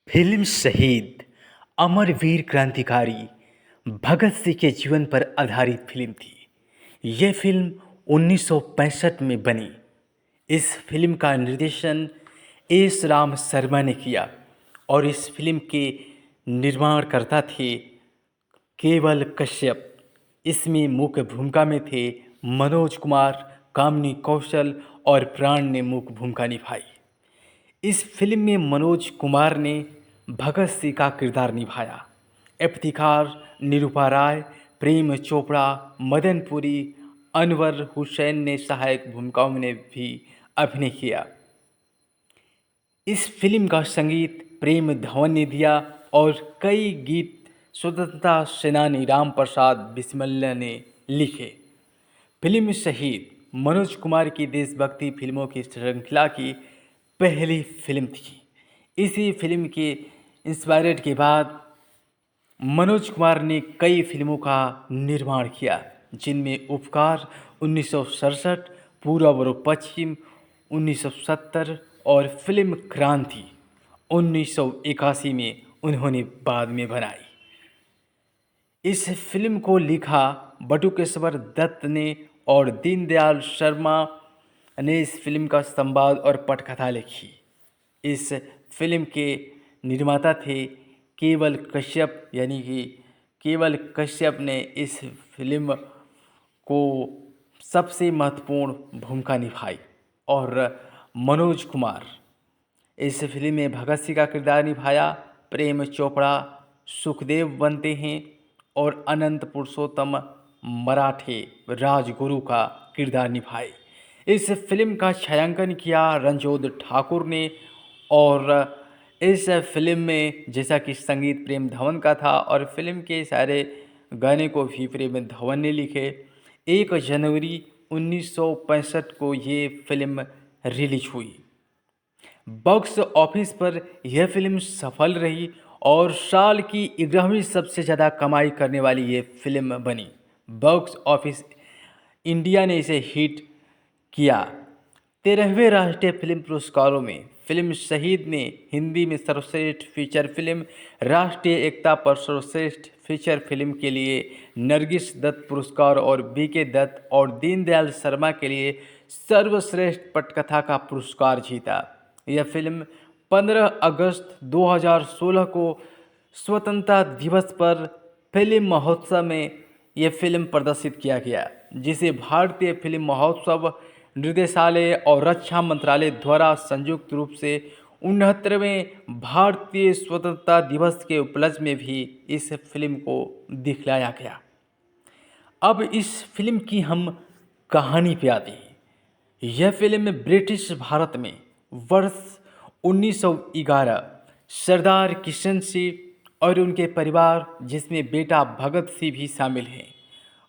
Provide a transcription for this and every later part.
Film शहीद अमरवीर क्रांतिकारी भगत सिंह के जीवन पर आधारित फिल्म थी। यह फिल्म 1965 में बनी। इस फिल्म का निर्देशन एस राम शर्मा ने किया और इस फिल्म के निर्माणकर्ता थे केवल कश्यप। इसमें मुख्य भूमिका में थे मनोज कुमार, कामिनी कौशल और प्राण ने मुख्य भूमिका निभाई। इस फिल्म में मनोज कुमार ने भगत सिंह का किरदार निभाया। इफ्तिखार, निरूपा राय, प्रेम चोपड़ा, मदन पुरी, अनवर हुसैन ने सहायक भूमिकाओं में भी अभिनय किया। इस फिल्म का संगीत प्रेम धवन ने दिया और कई गीत स्वतंत्रता सेनानी राम प्रसाद बिस्मिल्ला ने लिखे। फिल्म शहीद मनोज कुमार की देशभक्ति फिल्मों की श्रृंखला की पहली फिल्म थी। इसी फिल्म के इंस्पायरेड के बाद मनोज कुमार ने कई फिल्मों का निर्माण किया, जिनमें उपकार 1967, पूरब और पश्चिम 1970 और फिल्म क्रांति 1981 में उन्होंने बाद में बनाई। इस फिल्म को लिखा बटुकेश्वर दत्त ने और दीनदयाल शर्मा ने इस फिल्म का संवाद और पटकथा लिखी। इस फिल्म के निर्माता थे केवल कश्यप, यानी कि केवल कश्यप ने इस फिल्म को सबसे महत्वपूर्ण भूमिका निभाई और मनोज कुमार इस फिल्म में भगत सिंह का किरदार निभाया। प्रेम चोपड़ा सुखदेव बनते हैं और अनंत पुरुषोत्तम मराठे राजगुरु का किरदार निभाए। इस फिल्म का छायांकन किया रणजोध ठाकुर ने और इस फिल्म में जैसा कि संगीत प्रेम धवन का था और फिल्म के सारे गाने को भी प्रेम धवन ने लिखे। 1 जनवरी 1965 को ये फिल्म रिलीज हुई। बॉक्स ऑफिस पर यह फिल्म सफल रही और साल की 11वीं सबसे ज़्यादा कमाई करने वाली ये फिल्म बनी। बॉक्स ऑफिस इंडिया ने इसे हिट किया। 13वें राष्ट्रीय फिल्म पुरस्कारों में फिल्म शहीद ने हिंदी में सर्वश्रेष्ठ फीचर फिल्म, राष्ट्रीय एकता पर सर्वश्रेष्ठ फीचर फिल्म के लिए नरगिस दत्त पुरस्कार और बीके दत्त और दीनदयाल शर्मा के लिए सर्वश्रेष्ठ पटकथा का पुरस्कार जीता। यह फिल्म 15 अगस्त 2016 को स्वतंत्रता दिवस पर फिल्म महोत्सव में यह फिल्म प्रदर्शित किया गया, जिसे भारतीय फिल्म महोत्सव निर्देशालय और रक्षा मंत्रालय द्वारा संयुक्त रूप से 69वें भारतीय स्वतंत्रता दिवस के उपलक्ष्य में भी इस फिल्म को दिखलाया गया। अब इस फिल्म की हम कहानी पे आते हैं। यह फिल्म ब्रिटिश भारत में वर्ष 1911 सरदार किशन सिंह और उनके परिवार, जिसमें बेटा भगत सिंह भी शामिल हैं,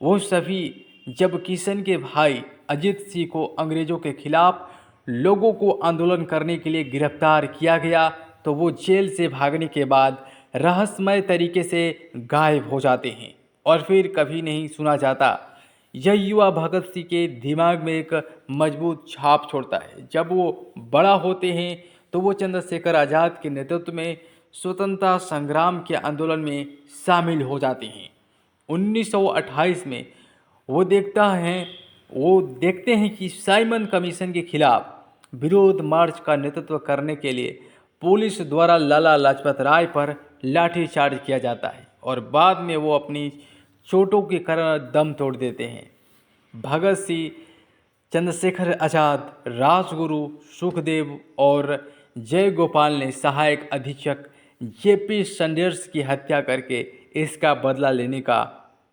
वो सभी जब किशन के भाई अजीत सिंह को अंग्रेज़ों के खिलाफ लोगों को आंदोलन करने के लिए गिरफ्तार किया गया, तो वो जेल से भागने के बाद रहस्यमय तरीके से गायब हो जाते हैं और फिर कभी नहीं सुना जाता। यह युवा भगत सिंह के दिमाग में एक मजबूत छाप छोड़ता है। जब वो बड़ा होते हैं तो वो चंद्रशेखर आज़ाद के नेतृत्व में स्वतंत्रता संग्राम के आंदोलन में शामिल हो जाते हैं। 1928 में वो देखते हैं कि साइमन कमीशन के खिलाफ विरोध मार्च का नेतृत्व करने के लिए पुलिस द्वारा लाला लाजपत राय पर लाठीचार्ज किया जाता है और बाद में वो अपनी चोटों के कारण दम तोड़ देते हैं। भगत सिंह, चंद्रशेखर आज़ाद, राजगुरु, सुखदेव और जयगोपाल ने सहायक अधीक्षक जेपी सैंडर्स की हत्या करके इसका बदला लेने का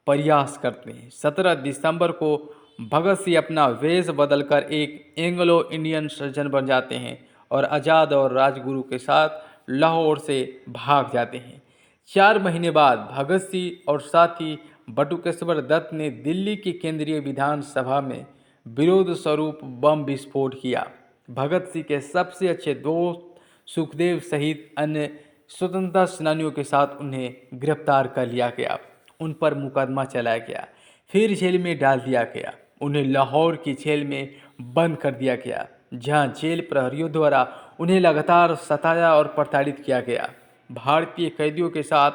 प्रयास करते हैं। 17 दिसंबर को भगत सिंह अपना वेश बदलकर एक एंग्लो इंडियन सर्जन बन जाते हैं और आज़ाद और राजगुरु के साथ लाहौर से भाग जाते हैं। 4 महीने बाद भगत सिंह और साथी बटुकेश्वर दत्त ने दिल्ली की केंद्रीय विधानसभा में विरोध स्वरूप बम विस्फोट किया। भगत सिंह के सबसे अच्छे दोस्त सुखदेव सहित अन्य स्वतंत्रता सेनानियों के साथ उन्हें गिरफ्तार कर लिया गया। उन पर मुकदमा चलाया गया, फिर जेल में डाल दिया गया। उन्हें लाहौर की जेल में बंद कर दिया गया, जहां जेल प्रहरियों द्वारा उन्हें लगातार सताया और प्रताड़ित किया गया। भारतीय कैदियों के साथ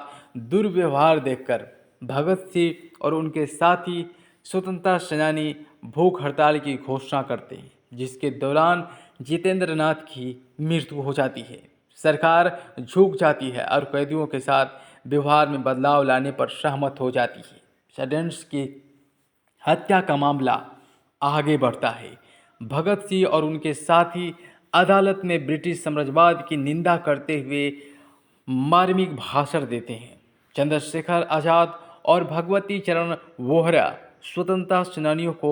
दुर्व्यवहार देखकर भगत सिंह और उनके साथी स्वतंत्रता सेनानी भूख हड़ताल की घोषणा करते हैं, जिसके दौरान जितेंद्र नाथ की मृत्यु हो जाती है। सरकार झुक जाती है और कैदियों के साथ व्यवहार में बदलाव लाने पर सहमत हो जाती है। स्टूडेंट्स की हत्या का मामला आगे बढ़ता है। भगत सिंह और उनके साथी अदालत में ब्रिटिश साम्राज्यवाद की निंदा करते हुए मार्मिक भाषण देते हैं। चंद्रशेखर आज़ाद और भगवती चरण वोहरा स्वतंत्रता सेनानियों को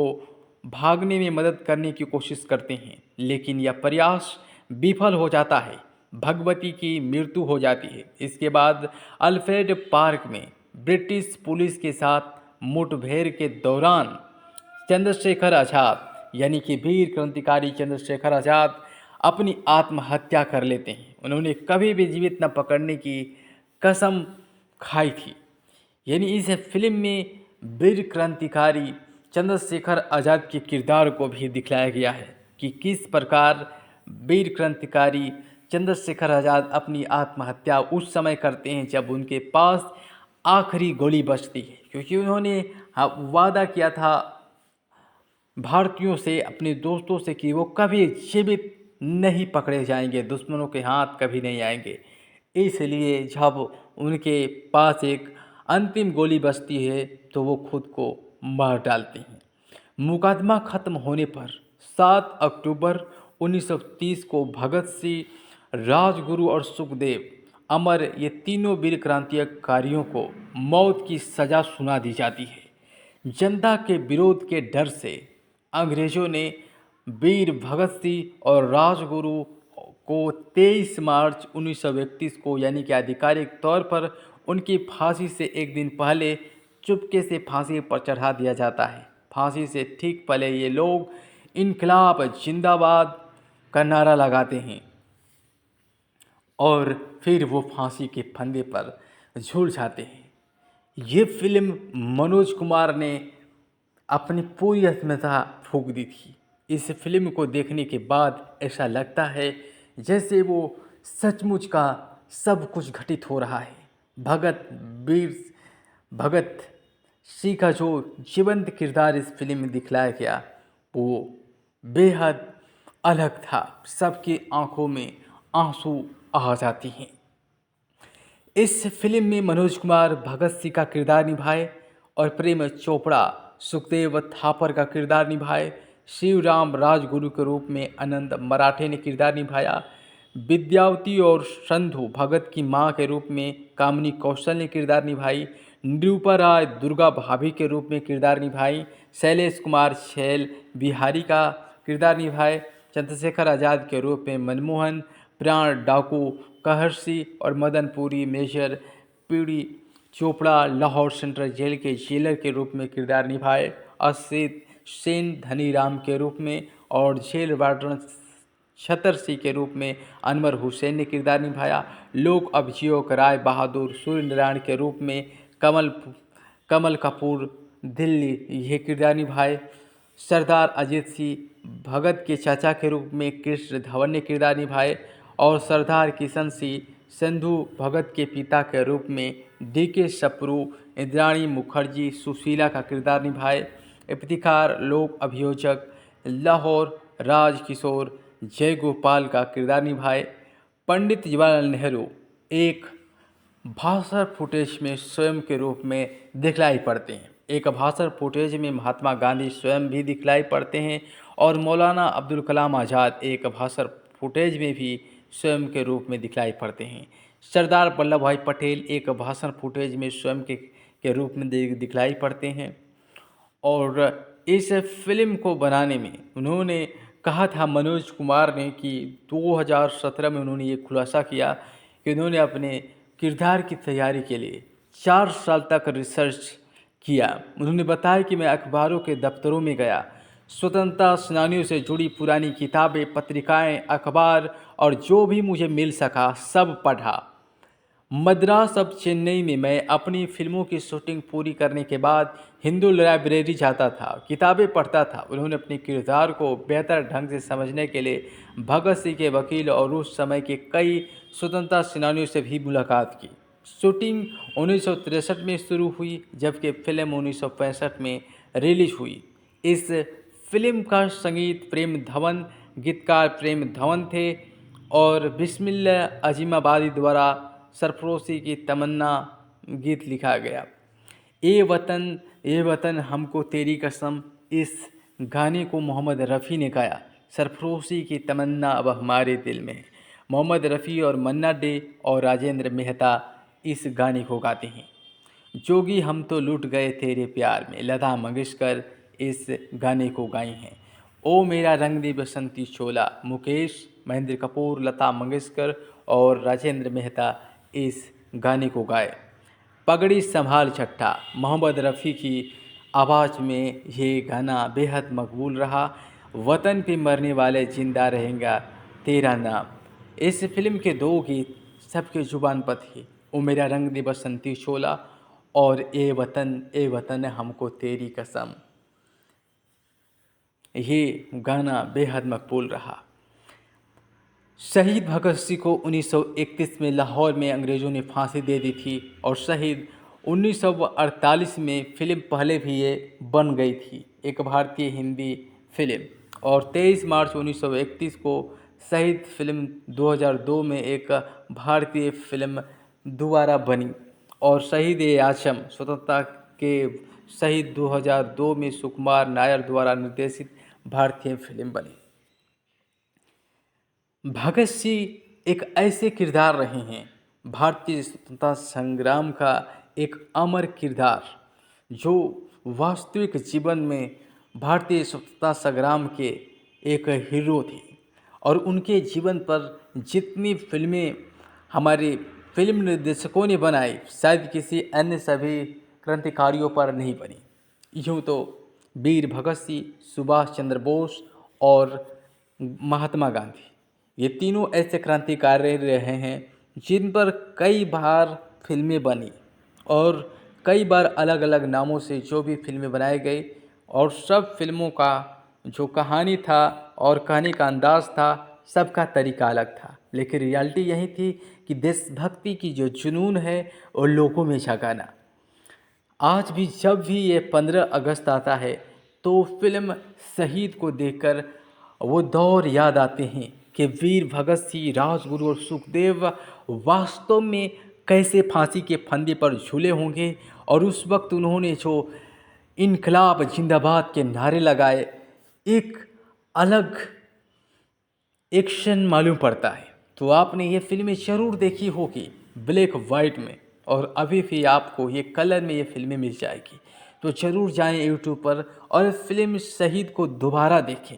भागने में मदद करने की कोशिश करते हैं, लेकिन यह प्रयास विफल हो जाता है। भगवती की मृत्यु हो जाती है। इसके बाद अल्फ्रेड पार्क में ब्रिटिश पुलिस के साथ मुठभेड़ के दौरान चंद्रशेखर आज़ाद यानी कि वीर क्रांतिकारी चंद्रशेखर आज़ाद अपनी आत्महत्या कर लेते हैं। उन्होंने कभी भी जीवित न पकड़ने की कसम खाई थी। यानी इस फिल्म में वीर क्रांतिकारी चंद्रशेखर आज़ाद के किरदार को भी दिखलाया गया है कि किस प्रकार वीर क्रांतिकारी चंद्रशेखर आज़ाद अपनी आत्महत्या उस समय करते हैं जब उनके पास आखिरी गोली बचती है, क्योंकि उन्होंने वादा किया था भारतीयों से, अपने दोस्तों से कि वो कभी जीवित नहीं पकड़े जाएंगे, दुश्मनों के हाथ कभी नहीं आएंगे। इसलिए जब उनके पास एक अंतिम गोली बचती है तो वो खुद को मार डालते हैं। मुकदमा खत्म होने पर 7 अक्टूबर 1930 को भगत सिंह, राजगुरु और सुखदेव अमर ये तीनों वीर क्रांतिकारियों को मौत की सज़ा सुना दी जाती है। जनता के विरोध के डर से अंग्रेज़ों ने वीर भगत सिंह और राजगुरु को 23 मार्च 1931 को यानी कि आधिकारिक तौर पर उनकी फांसी से एक दिन पहले चुपके से फांसी पर चढ़ा दिया जाता है। फांसी से ठीक पहले ये लोग इनकलाब जिंदाबाद का नारा लगाते हैं और फिर वो फांसी के फंदे पर झूल जाते हैं। ये फिल्म मनोज कुमार ने अपनी पूरी अस्मिता फूंक दी थी। इस फिल्म को देखने के बाद ऐसा लगता है जैसे वो सचमुच का सब कुछ घटित हो रहा है। भगत सिंह का जो जीवंत किरदार इस फिल्म में दिखलाया गया वो बेहद अलग था। सबकी आंखों में आंसू आ जाती हैं। इस फिल्म में मनोज कुमार भगत सिंह का किरदार निभाए और प्रेम चोपड़ा सुखदेव थापर का किरदार निभाए। शिवराम राजगुरु के रूप में अनंत मराठे ने किरदार निभाया। विद्यावती और संधु भगत की मां के रूप में कामिनी कौशल ने किरदार निभाई। निरूपा राय दुर्गा भाभी के रूप में किरदार निभाई। शैलेश कुमार छैल बिहारी का किरदार निभाए। चंद्रशेखर आज़ाद के रूप में मनमोहन, प्राण डाकू कहर सिंह और Madanpuri major PD Chopra Lahore central jail के जेलर के रूप में किरदार निभाए। असित सेन धनीराम के रूप में और जेल वार्डन छतर सिंह के रूप में अनवर हुसैन ने किरदार निभाया। लोक अभियोग राय बहादुर सूर्य नारायण के रूप में कमल कपूर दिल्ली ये किरदार निभाए। सरदार अजीत सिंह भगत के चाचा के रूप में कृष्ण धवन ने किरदार निभाए और सरदार किशन सिंह संधु भगत के पिता के रूप में डी.के. सप्रू, इंद्राणी मुखर्जी सुशीला का किरदार निभाए। इफ्तिखार लोक अभियोजक लाहौर राजकिशोर जयगोपाल का किरदार निभाए। पंडित जवाहरलाल नेहरू एक भाषण फुटेज में स्वयं के रूप में दिखलाई पड़ते हैं। एक भाषण फुटेज में महात्मा गांधी स्वयं भी दिखलाई पड़ते हैं और मौलाना अब्दुल कलाम आज़ाद एक भाषण फुटेज में भी स्वयं के रूप में दिखलाई पड़ते हैं। सरदार वल्लभ भाई पटेल एक भाषण फुटेज में स्वयं के रूप में दिखलाई पड़ते हैं। और इस फिल्म को बनाने में उन्होंने कहा था मनोज कुमार ने कि 2017 में उन्होंने ये खुलासा किया कि उन्होंने अपने किरदार की तैयारी के लिए 4 साल तक रिसर्च किया। उन्होंने बताया कि मैं अखबारों के दफ्तरों में गया, स्वतंत्रता सेनानियों से जुड़ी पुरानी किताबें, पत्रिकाएं, अखबार और जो भी मुझे मिल सका सब पढ़ा। मद्रास अब चेन्नई में मैं अपनी फिल्मों की शूटिंग पूरी करने के बाद हिंदू लाइब्रेरी जाता था, किताबें पढ़ता था। उन्होंने अपने किरदार को बेहतर ढंग से समझने के लिए भगत सिंह के वकील और उस समय के कई स्वतंत्रता सेनानियों से भी मुलाकात की। शूटिंग 1963 में शुरू हुई, जबकि फिल्म 1965 में रिलीज हुई। इस फिल्म का संगीत प्रेम धवन, गीतकार प्रेम धवन थे और बिस्मिल्लाह अजीमाबादी द्वारा सरफरोशी की तमन्ना गीत लिखा गया। ए वतन हमको तेरी कसम, इस गाने को मोहम्मद रफ़ी ने गाया। सरफरोशी की तमन्ना अब हमारे दिल में है। मोहम्मद रफ़ी और मन्ना डे और राजेंद्र मेहता इस गाने को गाते हैं। जोगी हम तो लुट गए तेरे प्यार में, लता मंगेशकर इस गाने को गाई हैं। ओ मेरा रंग दे बसंती चोला, मुकेश, महेंद्र कपूर, लता मंगेशकर और राजेंद्र मेहता इस गाने को गाए। पगड़ी संभाल छट्टा, मोहम्मद रफ़ी की आवाज़ में ये गाना बेहद मकबूल रहा। वतन पे मरने वाले जिंदा रहेगा तेरा नाम। इस फिल्म के दो गीत सबके जुबान पर थे, ओ मेरा रंग दे बसंती चोला और ए वतन हमको तेरी कसम। ये गाना बेहद मकबूल रहा। शहीद भगत सिंह को 1931 में लाहौर में अंग्रेज़ों ने फांसी दे दी थी और शहीद 1948 में फिल्म पहले भी ये बन गई थी, एक भारतीय हिंदी फिल्म। और 23 मार्च 1931 को शहीद फिल्म 2002 में एक भारतीय फिल्म दोबारा बनी और शहीद ए आज़म स्वतंत्रता के शहीद 2002 में सुकुमार नायर द्वारा निर्देशित भारतीय फिल्म बनी। भगत सिंह एक ऐसे किरदार रहे हैं, भारतीय स्वतंत्रता संग्राम का एक अमर किरदार, जो वास्तविक जीवन में भारतीय स्वतंत्रता संग्राम के एक हीरो थे। और उनके जीवन पर जितनी फिल्में हमारे फिल्म निर्देशकों ने बनाई, शायद किसी अन्य सभी क्रांतिकारियों पर नहीं बनी। यूँ तो वीर भगत सिंह, सुभाष चंद्र बोस और महात्मा गांधी, ये तीनों ऐसे क्रांतिकारी रहे हैं जिन पर कई बार फिल्में बनी और कई बार अलग अलग नामों से जो भी फिल्में बनाई गई, और सब फिल्मों का जो कहानी था और कहने का अंदाज था, सबका तरीका अलग था। लेकिन रियलिटी यही थी कि देशभक्ति की जो जुनून है वो लोगों में जगाना। आज भी जब भी ये 15 अगस्त आता है तो फिल्म शहीद को देखकर वो दौर याद आते हैं कि वीर भगत सिंह, राजगुरु और सुखदेव वास्तव में कैसे फांसी के फंदे पर झूले होंगे और उस वक्त उन्होंने जो इनकलाब जिंदाबाद के नारे लगाए, एक अलग एक्शन मालूम पड़ता है। तो आपने ये फिल्में ज़रूर देखी होगी ब्लैक वाइट में, और अभी भी आपको ये कलर में ये फिल्में मिल जाएगी। तो ज़रूर जाएं यूट्यूब पर और फिल्म शहीद को दोबारा देखें।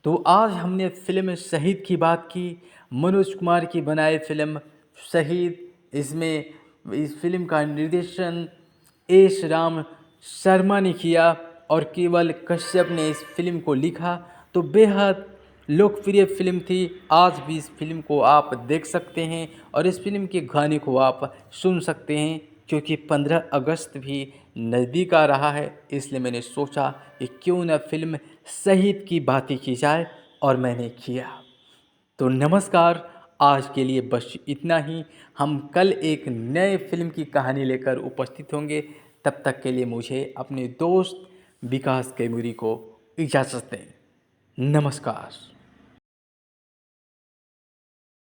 तो आज हमने फिल्म शहीद की बात की, मनोज कुमार की बनाई फिल्म शहीद। इसमें इस फिल्म का निर्देशन एस राम शर्मा ने किया और केवल कश्यप ने इस फिल्म को लिखा। तो बेहद लोकप्रिय फिल्म थी। आज भी इस फिल्म को आप देख सकते हैं और इस फिल्म के गाने को आप सुन सकते हैं, क्योंकि 15 अगस्त भी नज़दीक आ रहा है। इसलिए मैंने सोचा कि क्यों न फिल्म शहीद की बातें की जाए, और मैंने किया। तो नमस्कार, आज के लिए बस इतना ही। हम कल एक नए फिल्म की कहानी लेकर उपस्थित होंगे। तब तक के लिए मुझे अपने दोस्त विकास कैमूरी को इजाज़त दें। नमस्कार।